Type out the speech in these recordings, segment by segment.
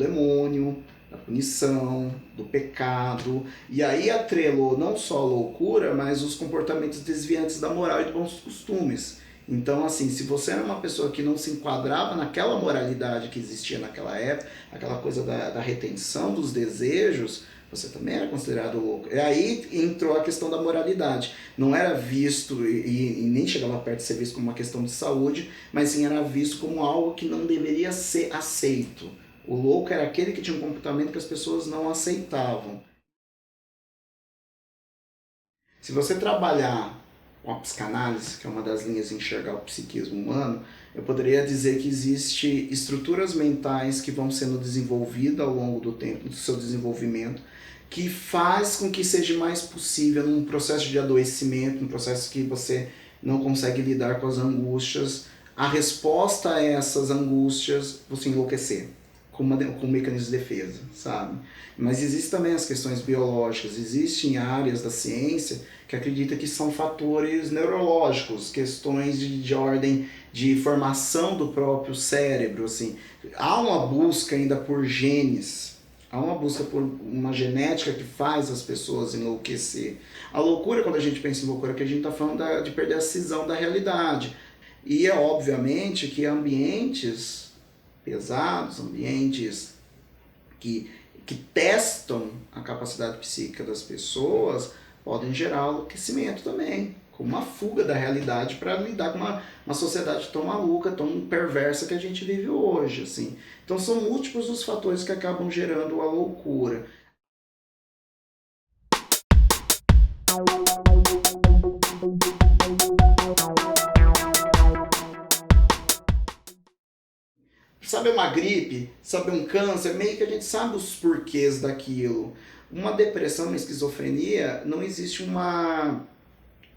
demônio, da punição, do pecado, e aí atrelou não só a loucura, mas os comportamentos desviantes da moral e dos bons costumes. Então, assim, se você era uma pessoa que não se enquadrava naquela moralidade que existia naquela época, aquela coisa da retenção dos desejos, você também era considerado louco. E aí entrou a questão da moralidade. Não era visto, e nem chegava perto de ser visto como uma questão de saúde, mas sim era visto como algo que não deveria ser aceito. O louco era aquele que tinha um comportamento que as pessoas não aceitavam. Se você trabalhar com a psicanálise, que é uma das linhas de enxergar o psiquismo humano, eu poderia dizer que existe estruturas mentais que vão sendo desenvolvidas ao longo do tempo, do seu desenvolvimento, que faz com que seja mais possível num processo de adoecimento, num processo que você não consegue lidar com as angústias, a resposta a essas angústias, você enlouquecer com um mecanismo de defesa, sabe? Mas existem também as questões biológicas, existem áreas da ciência que acredita que são fatores neurológicos, questões de ordem de formação do próprio cérebro, assim. Há uma busca ainda por genes, há uma busca por uma genética que faz as pessoas enlouquecer. A loucura, quando a gente pensa em loucura, que a gente está falando de perder a cisão da realidade. E é obviamente que ambientes pesados, ambientes que testam a capacidade psíquica das pessoas, podem gerar enlouquecimento também, como uma fuga da realidade para lidar com uma sociedade tão maluca, tão perversa que a gente vive hoje, assim. Então são múltiplos os fatores que acabam gerando a loucura. Sabe uma gripe, sabe um câncer, meio que a gente sabe os porquês daquilo. Uma depressão, uma esquizofrenia, não existe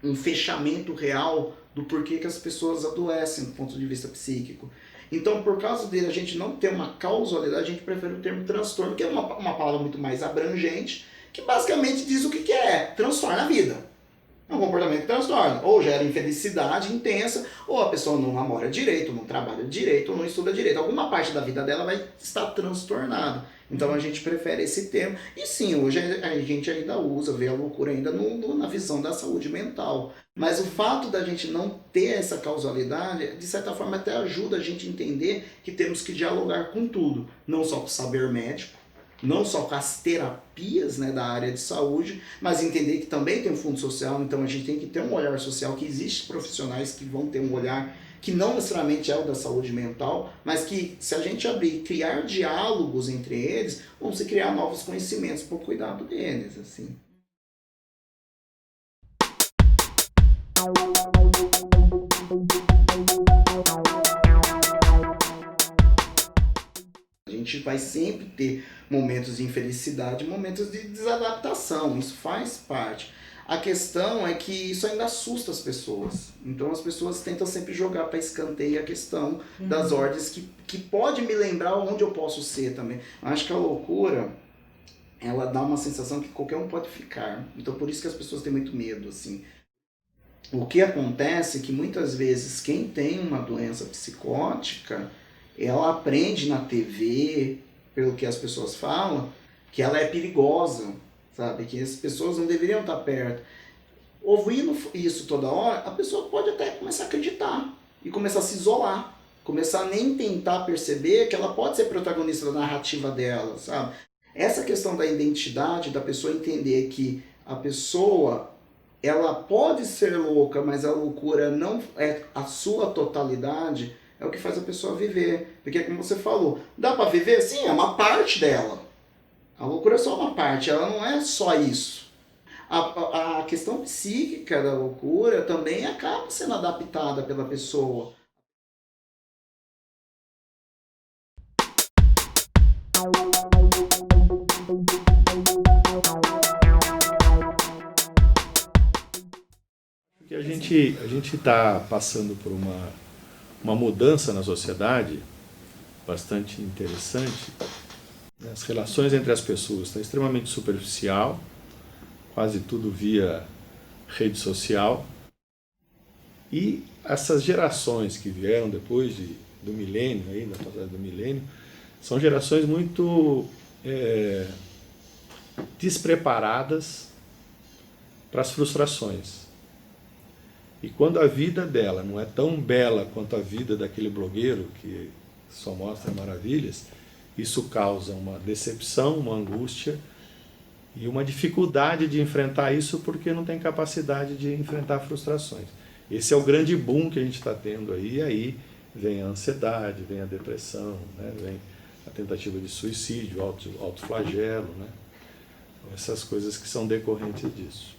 um fechamento real do porquê que as pessoas adoecem do ponto de vista psíquico. Então, por causa de a gente não ter uma causalidade, a gente prefere o termo transtorno, que é uma palavra muito mais abrangente, que basicamente diz o que é, transtorna a vida. É um comportamento que transtorna. Ou gera infelicidade intensa, ou a pessoa não namora direito, não trabalha direito, ou não estuda direito. Alguma parte da vida dela vai estar transtornada. Então a gente prefere esse termo. E sim, hoje a gente ainda usa, vê a loucura ainda na visão da saúde mental. Mas o fato da gente não ter essa causalidade, de certa forma até ajuda a gente a entender que temos que dialogar com tudo. Não só com o saber médico, não só com as terapias, né, da área de saúde, mas entender que também tem um fundo social, então a gente tem que ter um olhar social, que existem profissionais que vão ter um olhar que não necessariamente é o da saúde mental, mas que se a gente abrir, criar diálogos entre eles, vão se criar novos conhecimentos para o cuidado deles, assim. A gente vai sempre ter momentos de infelicidade, momentos de desadaptação, isso faz parte. A questão é que isso ainda assusta as pessoas. Então as pessoas tentam sempre jogar para escanteio a questão das ordens, que pode me lembrar onde eu posso ser também. Eu acho que a loucura, ela dá uma sensação que qualquer um pode ficar. Então por isso que as pessoas têm muito medo, assim. O que acontece é que muitas vezes quem tem uma doença psicótica, ela aprende na TV, pelo que as pessoas falam, que ela é perigosa, sabe? Que as pessoas não deveriam estar perto. Ouvindo isso toda hora, a pessoa pode até começar a acreditar e começar a se isolar, começar a nem tentar perceber que ela pode ser protagonista da narrativa dela, sabe? Essa questão da identidade, da pessoa entender que a pessoa, ela pode ser louca, mas a loucura não é a sua totalidade, é o que faz a pessoa viver. Porque, como você falou, dá para viver? Sim, é uma parte dela. A loucura é só uma parte, ela não é só isso. A questão psíquica da loucura também acaba sendo adaptada pela pessoa. Porque a gente está passando por uma mudança na sociedade bastante interessante. As relações entre as pessoas estão extremamente superficial, quase tudo via rede social. E essas gerações que vieram depois do milênio, aí, da passagem do milênio, São gerações muito despreparadas para as frustrações. E quando a vida dela não é tão bela quanto a vida daquele blogueiro que só mostra maravilhas, isso causa uma decepção, uma angústia e uma dificuldade de enfrentar isso porque não tem capacidade de enfrentar frustrações. Esse é o grande boom que a gente está tendo aí, e aí vem a ansiedade, vem a depressão, né? Vem a tentativa de suicídio, autoflagelo, né? Essas coisas que são decorrentes disso.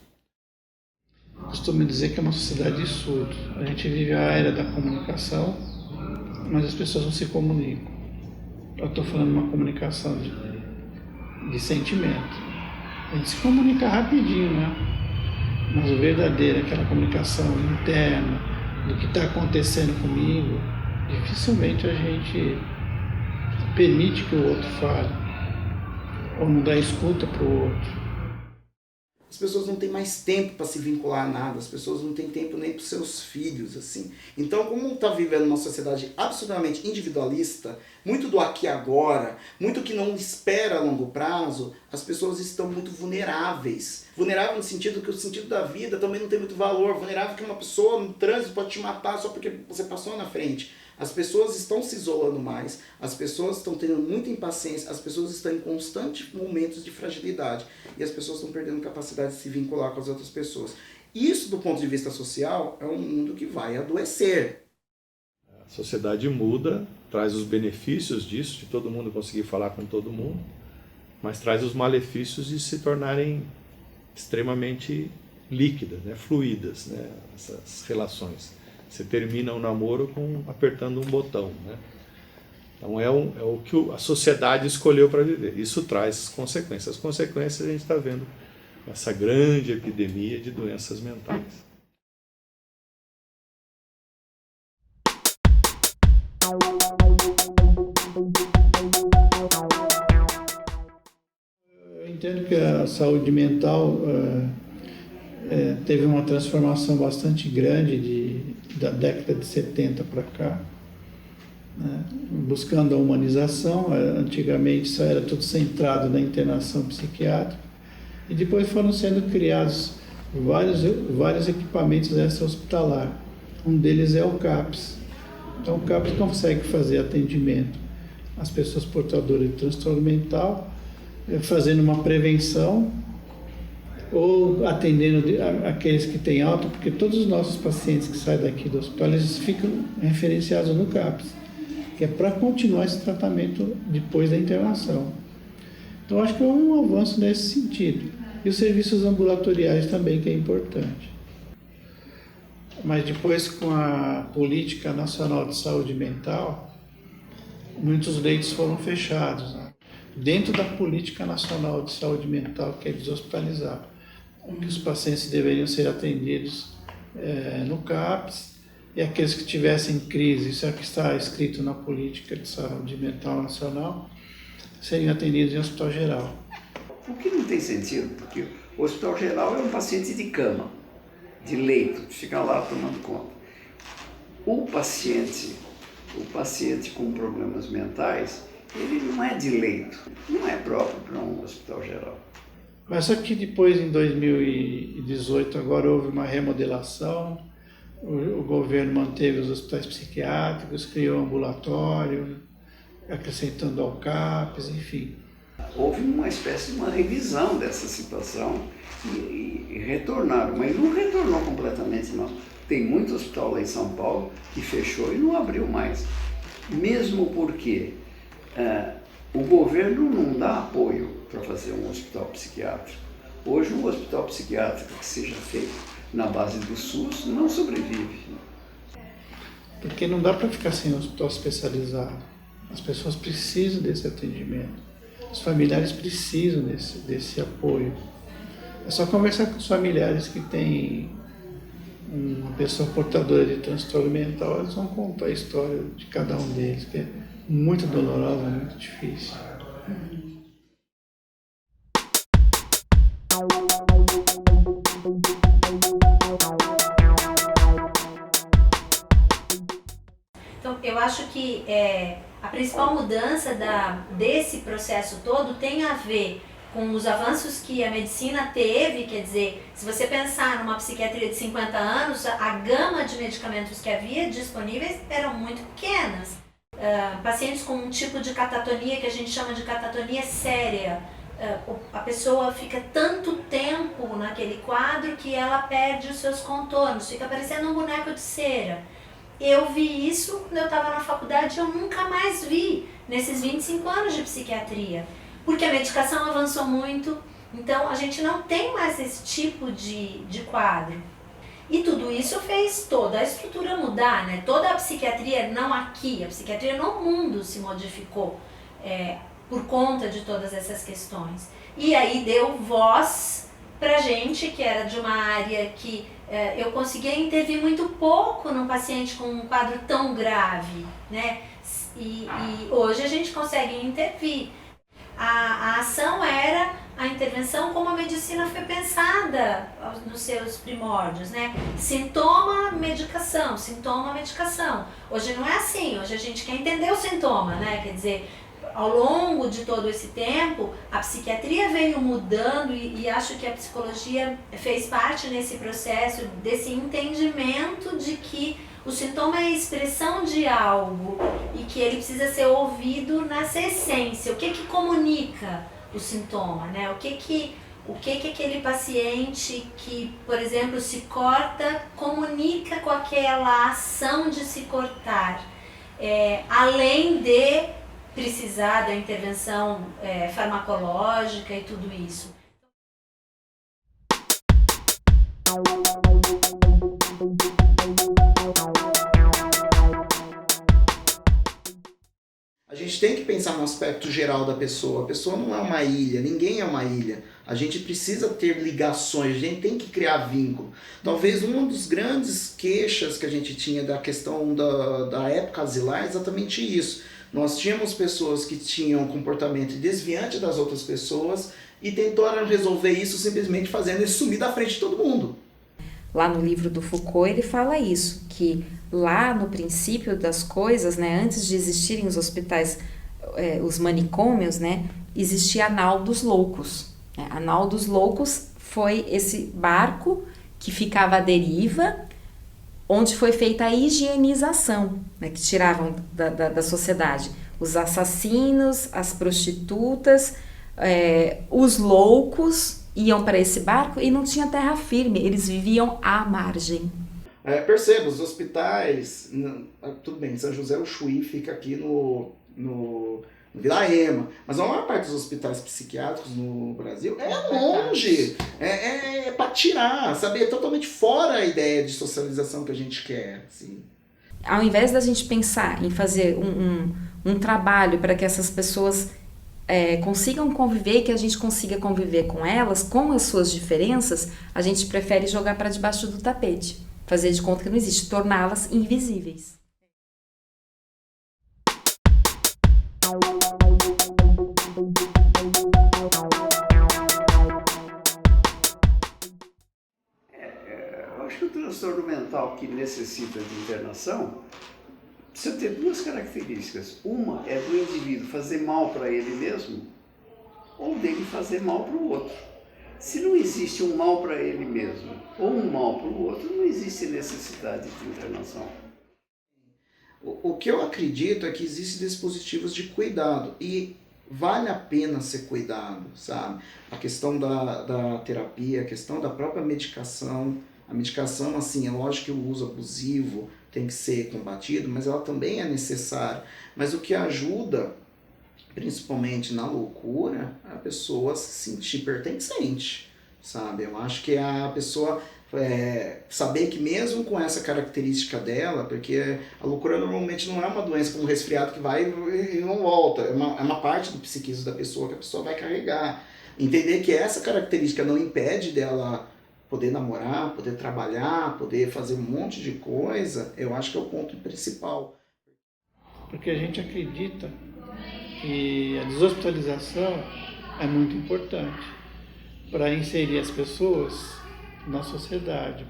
Costumo dizer que é uma sociedade de surdos. A gente vive a era da comunicação, mas as pessoas não se comunicam. Eu estou falando de uma comunicação de sentimento. A gente se comunica rapidinho, né? Mas o verdadeiro, aquela comunicação interna, do que está acontecendo comigo, dificilmente a gente permite que o outro fale, ou não dá escuta para o outro. As pessoas não têm mais tempo para se vincular a nada, as pessoas não têm tempo nem para os seus filhos, assim. Então, como está vivendo uma sociedade absolutamente individualista, muito do aqui e agora, muito que não espera a longo prazo, as pessoas estão muito vulneráveis. Vulnerável no sentido que o sentido da vida também não tem muito valor, vulnerável que uma pessoa no trânsito pode te matar só porque você passou na frente. As pessoas estão se isolando mais, as pessoas estão tendo muita impaciência, as pessoas estão em constantes momentos de fragilidade e as pessoas estão perdendo capacidade de se vincular com as outras pessoas. Isso, do ponto de vista social, é um mundo que vai adoecer. A sociedade muda, traz os benefícios disso, de todo mundo conseguir falar com todo mundo, mas traz os malefícios de se tornarem extremamente líquidas, né, fluídas, né, essas relações. Você termina o namoro apertando um botão, né? Então é o que a sociedade escolheu para viver. Isso traz consequências. As consequências a gente está vendo essa grande epidemia de doenças mentais. Eu entendo que a saúde mental teve uma transformação bastante grande da década de 70 para cá, né? Buscando a humanização. Antigamente só era tudo centrado na internação psiquiátrica e depois foram sendo criados vários equipamentos extra-hospitalar. Um deles é o CAPS. Então o CAPS consegue fazer atendimento às pessoas portadoras de transtorno mental, fazendo uma prevenção ou atendendo aqueles que têm alta, porque todos os nossos pacientes que saem daqui do hospital, eles ficam referenciados no CAPS, que é para continuar esse tratamento depois da internação. Então, acho que houve um avanço nesse sentido. E os serviços ambulatoriais também, que é importante. Mas depois, com a Política Nacional de Saúde Mental, muitos leitos foram fechados, né? Dentro da Política Nacional de Saúde Mental, que é deshospitalizar, que os pacientes deveriam ser atendidos no CAPS, e aqueles que tivessem crise, isso é o que está escrito na Política de Saúde Mental Nacional, seriam atendidos em hospital geral. O que não tem sentido, porque o hospital geral é um paciente de cama, de leito, que fica lá tomando conta. O paciente com problemas mentais, ele não é de leito, não é próprio para um hospital geral. Mas só que depois, em 2018, agora houve uma remodelação, o governo manteve os hospitais psiquiátricos, criou um ambulatório, acrescentando ao CAPS, enfim. Houve uma espécie de uma revisão dessa situação e retornaram, mas não retornou completamente não. Tem muito hospital lá em São Paulo que fechou e não abriu mais. Mesmo porque o governo não dá apoio para fazer um hospital psiquiátrico. Hoje um hospital psiquiátrico que seja feito na base do SUS não sobrevive. Porque não dá para ficar sem um hospital especializado. As pessoas precisam desse atendimento. Os familiares precisam desse apoio. É só conversar com os familiares que têm uma pessoa portadora de transtorno mental, eles vão contar a história de cada um deles, que é muito dolorosa, muito difícil. Então, eu acho que a principal mudança desse processo todo tem a ver com os avanços que a medicina teve. Quer dizer, se você pensar numa psiquiatria de 50 anos, a gama de medicamentos que havia disponíveis eram muito pequenas. Pacientes com um tipo de catatonia que a gente chama de catatonia séria, a pessoa fica tanto tempo naquele quadro que ela perde os seus contornos, fica parecendo um boneco de cera. Eu vi isso quando eu estava na faculdade, eu nunca mais vi nesses 25 anos de psiquiatria, porque a medicação avançou muito, então a gente não tem mais esse tipo de quadro. E tudo isso fez toda a estrutura mudar, né? Toda a psiquiatria, não aqui, a psiquiatria no mundo se modificou por conta de todas essas questões. E aí deu voz pra gente, que era de uma área que eu conseguia intervir muito pouco num paciente com um quadro tão grave, né? E hoje a gente consegue intervir. A ação era a intervenção como a medicina foi pensada nos seus primórdios, né? Sintoma, medicação, sintoma, medicação. Hoje não é assim, hoje a gente quer entender o sintoma, né? Quer dizer, ao longo de todo esse tempo, a psiquiatria veio mudando e acho que a psicologia fez parte nesse processo, desse entendimento de que o sintoma é a expressão de algo e que ele precisa ser ouvido nessa essência. O que comunica o sintoma, né? O que aquele paciente que, por exemplo, se corta comunica com aquela ação de se cortar, além de precisar da intervenção farmacológica e tudo isso. A gente tem que pensar no aspecto geral da pessoa. A pessoa não é uma ilha, ninguém é uma ilha. A gente precisa ter ligações, a gente tem que criar vínculo. Talvez uma dos grandes queixas que a gente tinha da questão da época asilar é exatamente isso. Nós tínhamos pessoas que tinham um comportamento desviante das outras pessoas e tentaram resolver isso simplesmente fazendo ele sumir da frente de todo mundo. Lá no livro do Foucault ele fala isso, que lá no princípio das coisas, né, antes de existirem os hospitais, os manicômios, né, existia a nau dos loucos. A nau dos loucos foi esse barco que ficava à deriva, onde foi feita a higienização, né, que tiravam da sociedade os assassinos, as prostitutas, os loucos iam para esse barco e não tinha terra firme, eles viviam à margem. Perceba, os hospitais, tudo bem, São José do Chuí fica aqui no Vila Ema, mas a maior parte dos hospitais psiquiátricos no Brasil é longe, é para tirar, sabe? É totalmente fora a ideia de socialização que a gente quer. Assim. Ao invés da gente pensar em fazer um trabalho para que essas pessoas consigam conviver e que a gente consiga conviver com elas, com as suas diferenças, a gente prefere jogar para debaixo do tapete, fazer de conta que não existe, torná-las invisíveis. Eu acho que o transtorno mental que necessita de internação precisa ter duas características. Uma é do indivíduo fazer mal para ele mesmo ou dele fazer mal para o outro. Se não existe um mal para ele mesmo ou um mal para o outro, não existe necessidade de internação. O que eu acredito é que existem dispositivos de cuidado e vale a pena ser cuidado, sabe? A questão da terapia, a questão da própria medicação. A medicação, assim, é lógico que o uso abusivo tem que ser combatido, mas ela também é necessária. Mas o que ajuda, principalmente na loucura, a pessoa se sentir pertencente, sabe? Eu acho que a pessoa saber que mesmo com essa característica dela, porque a loucura normalmente não é uma doença como um resfriado que vai e não volta, é uma parte do psiquismo da pessoa que a pessoa vai carregar. Entender que essa característica não impede dela poder namorar, poder trabalhar, poder fazer um monte de coisa, eu acho que é o ponto principal. Porque a gente acredita que a deshospitalização é muito importante para inserir as pessoas na sociedade,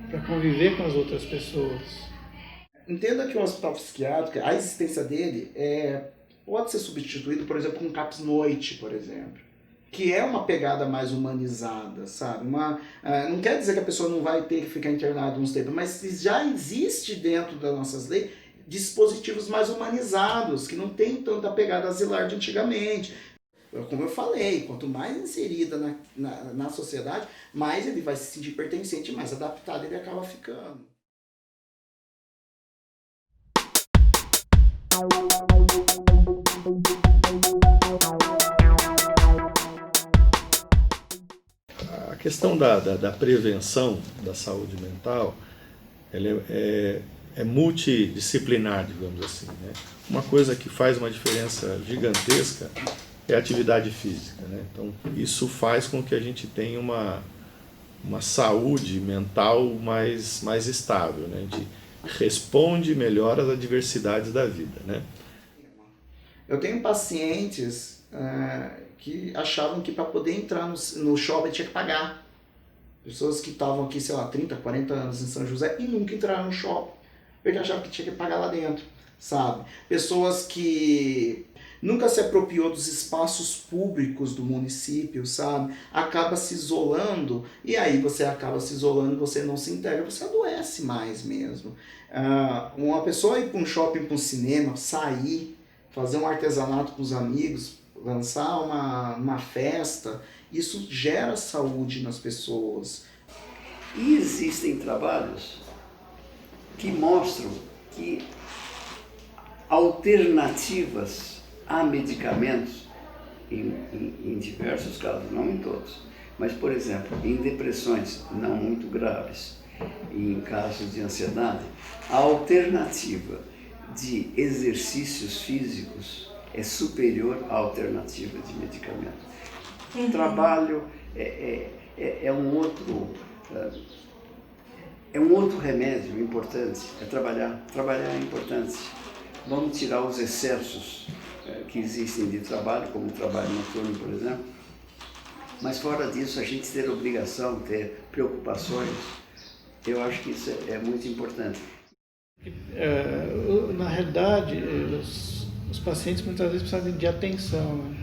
para conviver com as outras pessoas. Entenda que o hospital psiquiátrico, a existência dele pode ser substituído, por exemplo, com um CAPS Noite, por exemplo, que é uma pegada mais humanizada, sabe? Não quer dizer que a pessoa não vai ter que ficar internada uns tempos, mas já existe dentro das nossas leis dispositivos mais humanizados, que não tem tanta pegada asilar de antigamente. Como eu falei, quanto mais inserida na sociedade, mais ele vai se sentir pertencente, mais adaptado ele acaba ficando. A questão da prevenção da saúde mental, ela é multidisciplinar, digamos assim, né? Uma coisa que faz uma diferença gigantesca é a atividade física, né? Então, isso faz com que a gente tenha uma saúde mental mais estável, né? A gente responde melhor às adversidades da vida, né? Eu tenho pacientes que achavam que para poder entrar no shopping tinha que pagar. Pessoas que estavam aqui, sei lá, 30, 40 anos em São José e nunca entraram no shopping, porque achavam que tinha que pagar lá dentro, sabe? Pessoas que nunca se apropriou dos espaços públicos do município, sabe? Acaba se isolando, e aí você acaba se isolando, você não se integra, você adoece mais mesmo. Uma pessoa ir para um shopping, para um cinema, sair, fazer um artesanato com os amigos, lançar uma festa, isso gera saúde nas pessoas. E existem trabalhos que mostram que alternativas a medicamentos, em diversos casos, não em todos, mas, por exemplo, em depressões não muito graves, em casos de ansiedade, a alternativa de exercícios físicos é superior à alternativa de medicamento. O trabalho é um outro remédio importante, trabalhar é importante. Vamos tirar os excessos que existem de trabalho, como o trabalho noturno, por exemplo, mas fora disso, a gente ter obrigação, ter preocupações, eu acho que isso é muito importante. Na realidade, os pacientes muitas vezes precisam de atenção, né?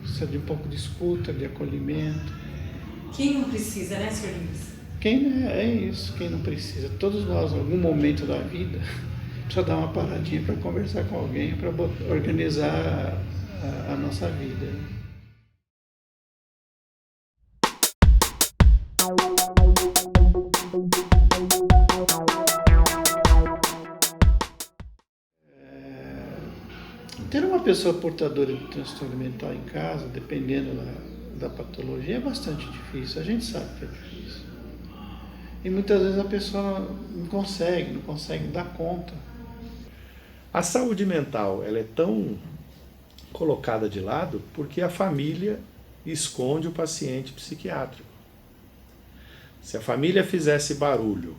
Precisa de um pouco de escuta, de acolhimento. Quem não precisa, né, Sr. Luiz? É isso, quem não precisa. Todos nós, em algum momento da vida, precisa dar uma paradinha para conversar com alguém, para organizar a nossa vida. Ter uma pessoa portadora de transtorno mental em casa, dependendo da patologia, é bastante difícil. A gente sabe que é difícil. E muitas vezes a pessoa não consegue dar conta. A saúde mental, ela é tão colocada de lado porque a família esconde o paciente psiquiátrico. Se a família fizesse barulho,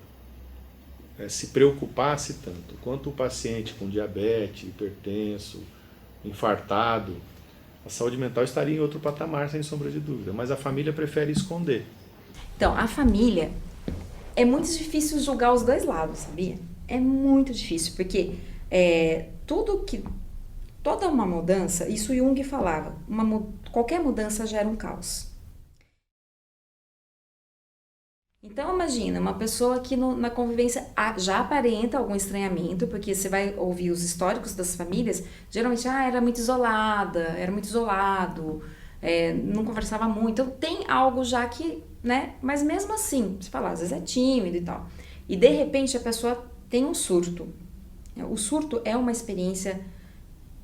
se preocupasse tanto quanto o paciente com diabetes, hipertenso, infartado, a saúde mental estaria em outro patamar, sem sombra de dúvida, mas a família prefere esconder. Então, a família, é muito difícil julgar os dois lados, sabia? É muito difícil, porque toda uma mudança, isso Jung falava, qualquer mudança gera um caos. Então, imagina, uma pessoa que na convivência já aparenta algum estranhamento, porque você vai ouvir os históricos das famílias, geralmente, era muito isolada, era muito isolado, não conversava muito, então tem algo já que, né, mas mesmo assim, você fala, às vezes é tímido e tal, e de repente a pessoa tem um surto. O surto é uma experiência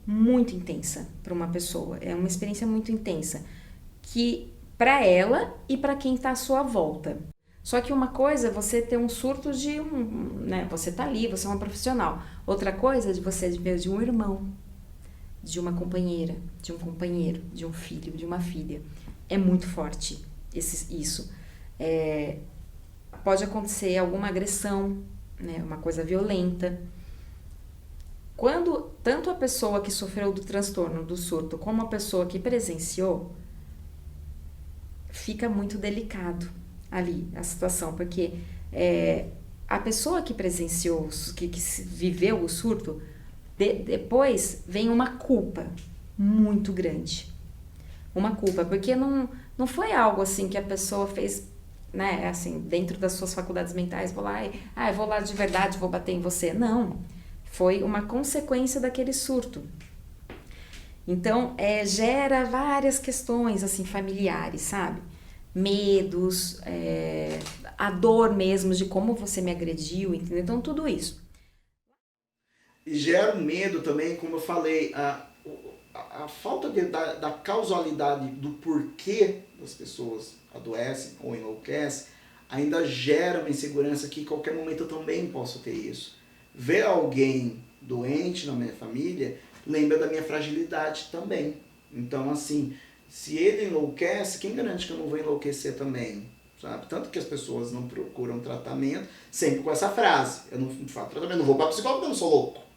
muito intensa para uma pessoa, é uma experiência muito intensa, que para ela e para quem está à sua volta. Só que uma coisa é você ter um surto né, você tá ali, você é uma profissional. Outra coisa é de você ver de um irmão, de uma companheira, de um companheiro, de um filho, de uma filha. É muito forte isso. Pode acontecer alguma agressão, né, uma coisa violenta. Quando tanto a pessoa que sofreu do transtorno, do surto, como a pessoa que presenciou, fica muito delicado ali a situação, porque a pessoa que presenciou, que viveu o surto, depois vem uma culpa muito grande. Uma culpa, porque não foi algo assim que a pessoa fez, né, assim, dentro das suas faculdades mentais, vou lá eu vou lá de verdade, vou bater em você. Não, foi uma consequência daquele surto. Então, gera várias questões, assim, familiares, sabe? Medos, a dor mesmo de como você me agrediu, entendeu? Então, tudo isso. E gera um medo também, como eu falei, a falta da causalidade do porquê das pessoas adoecem ou enlouquecem ainda gera uma insegurança que em qualquer momento eu também posso ter isso. Ver alguém doente na minha família lembra da minha fragilidade também. Então, assim, se ele enlouquece, quem garante que eu não vou enlouquecer também? Sabe? Tanto que as pessoas não procuram tratamento, sempre com essa frase: eu não faço tratamento, não vou para psicólogo porque eu não sou louco.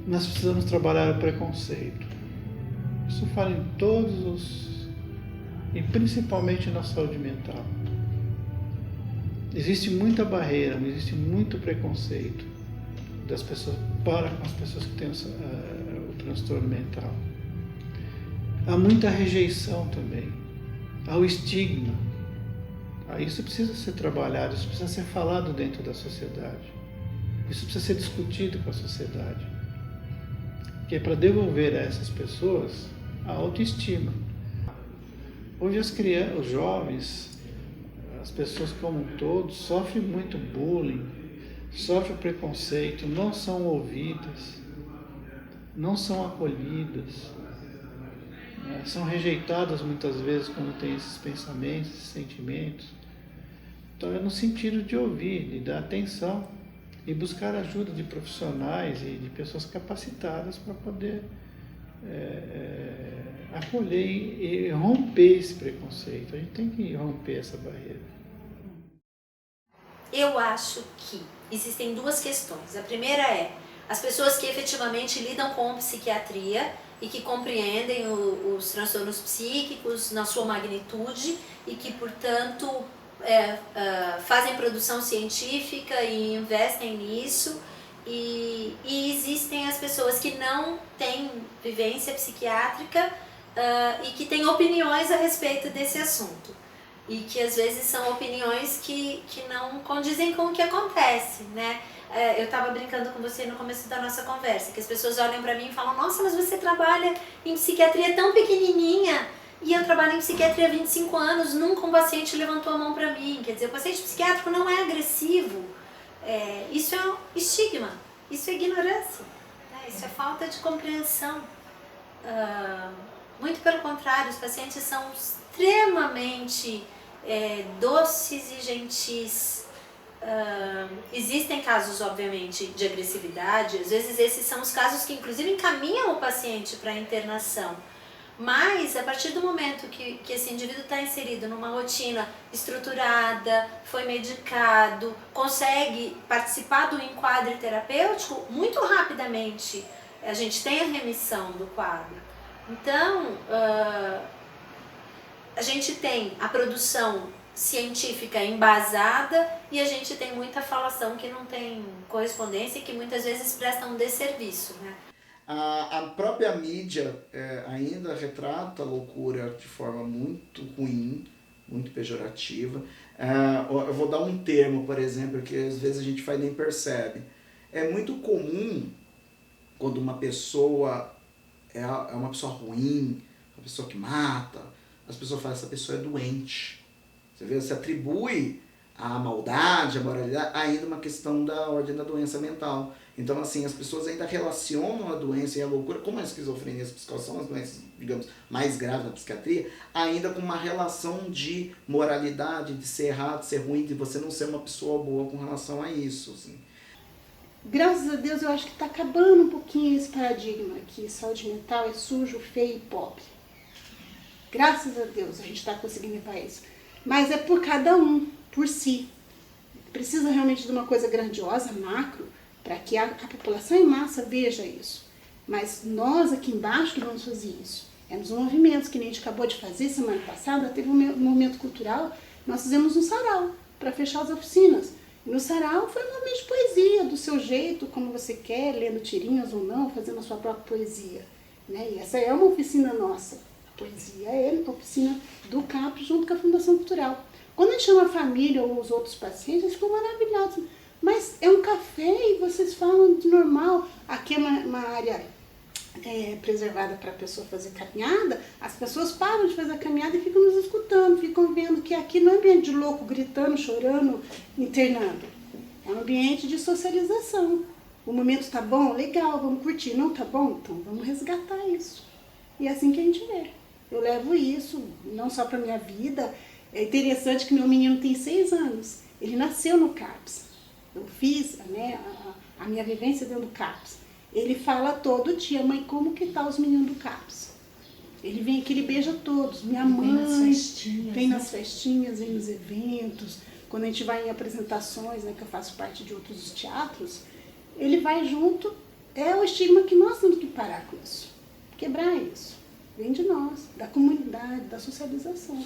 Nós precisamos trabalhar o preconceito. Isso fala em todos os... e principalmente na saúde mental. Existe muita barreira, existe muito preconceito das pessoas para as pessoas que têm o transtorno mental. Há muita rejeição também, há o estigma. Isso precisa ser trabalhado, isso precisa ser falado dentro da sociedade. Isso precisa ser discutido com a sociedade. Que é para devolver a essas pessoas a autoestima. Hoje as crianças, os jovens, as pessoas como um todo, sofrem muito bullying, sofrem preconceito, não são ouvidas, não são acolhidas, né? São rejeitadas muitas vezes quando têm esses pensamentos, esses sentimentos. Então é no sentido de ouvir, de dar atenção e buscar ajuda de profissionais e de pessoas capacitadas para poder acolher e romper esse preconceito. A gente tem que romper essa barreira. Eu acho que existem duas questões. A primeira é as pessoas que efetivamente lidam com psiquiatria e que compreendem os transtornos psíquicos na sua magnitude e que, portanto, fazem produção científica e investem nisso. E existem as pessoas que não têm vivência psiquiátrica e que têm opiniões a respeito desse assunto. E que às vezes são opiniões que não condizem com o que acontece, né? Eu estava brincando com você no começo da nossa conversa, que as pessoas olham para mim e falam: nossa, mas você trabalha em psiquiatria tão pequenininha, e eu trabalho em psiquiatria há 25 anos, nunca um paciente levantou a mão para mim. Quer dizer, o paciente psiquiátrico não é agressivo. Isso é um estigma, isso é ignorância, né? Isso é falta de compreensão. Muito pelo contrário, os pacientes são extremamente doces e gentis. Existem casos, obviamente, de agressividade. Às vezes esses são os casos que inclusive encaminham o paciente para a internação. Mas a partir do momento que esse indivíduo está inserido numa rotina estruturada, foi medicado, consegue participar do enquadre terapêutico, muito rapidamente a gente tem a remissão do quadro. Então, a gente tem a produção científica embasada e a gente tem muita falação que não tem correspondência e que muitas vezes presta um desserviço, né? A própria mídia ainda retrata a loucura de forma muito ruim, muito pejorativa. Eu vou dar um termo, por exemplo, que às vezes a gente nem percebe. É muito comum quando uma pessoa é uma pessoa ruim, uma pessoa que mata, as pessoas falam: essa pessoa é doente. Você vê, se atribui a maldade, a moralidade, ainda uma questão da ordem da doença mental. Então, assim, as pessoas ainda relacionam a doença e a loucura, como a esquizofrenia e as psicoses são as doenças, digamos, mais graves na psiquiatria, ainda com uma relação de moralidade, de ser errado, de ser ruim, de você não ser uma pessoa boa com relação a isso, assim. Graças a Deus, eu acho que está acabando um pouquinho esse paradigma que saúde mental é sujo, feio e pobre. Graças a Deus a gente está conseguindo limpar isso. Mas é por cada um, por si. Precisa realmente de uma coisa grandiosa, macro, para que a população em massa veja isso. Mas nós aqui embaixo que vamos fazer isso. É nos movimentos que a gente acabou de fazer semana passada, teve um momento cultural, nós fizemos um sarau para fechar as oficinas. E no sarau foi um momento de poesia, do seu jeito, como você quer, lendo tirinhas ou não, fazendo a sua própria poesia. Né? E essa é uma oficina nossa. A poesia é a oficina do CAPS junto com a Fundação Cultural. Quando a gente chama a família ou os outros pacientes, eles ficam maravilhados. Mas é um café e vocês falam de normal. Aqui é uma área preservada para a pessoa fazer caminhada. As pessoas param de fazer a caminhada e ficam nos escutando, ficam vendo que aqui não é ambiente de louco, gritando, chorando, internando. É um ambiente de socialização. O momento está bom? Legal, vamos curtir. Não está bom? Então vamos resgatar isso. E é assim que a gente vê. Eu levo isso, não só para a minha vida. É interessante que meu menino tem 6 anos. Ele nasceu no CAPS. Eu fiz, né, a minha vivência dentro do CAPS. Ele fala todo dia: mãe, como que tá os meninos do CAPS? Ele vem aqui, ele beija todos. Minha mãe vem nas festinhas, vem nos eventos. Quando a gente vai em apresentações, né, que eu faço parte de outros teatros, ele vai junto. É o estigma que nós temos que parar com isso. Quebrar isso. Vem de nós, da comunidade, da socialização.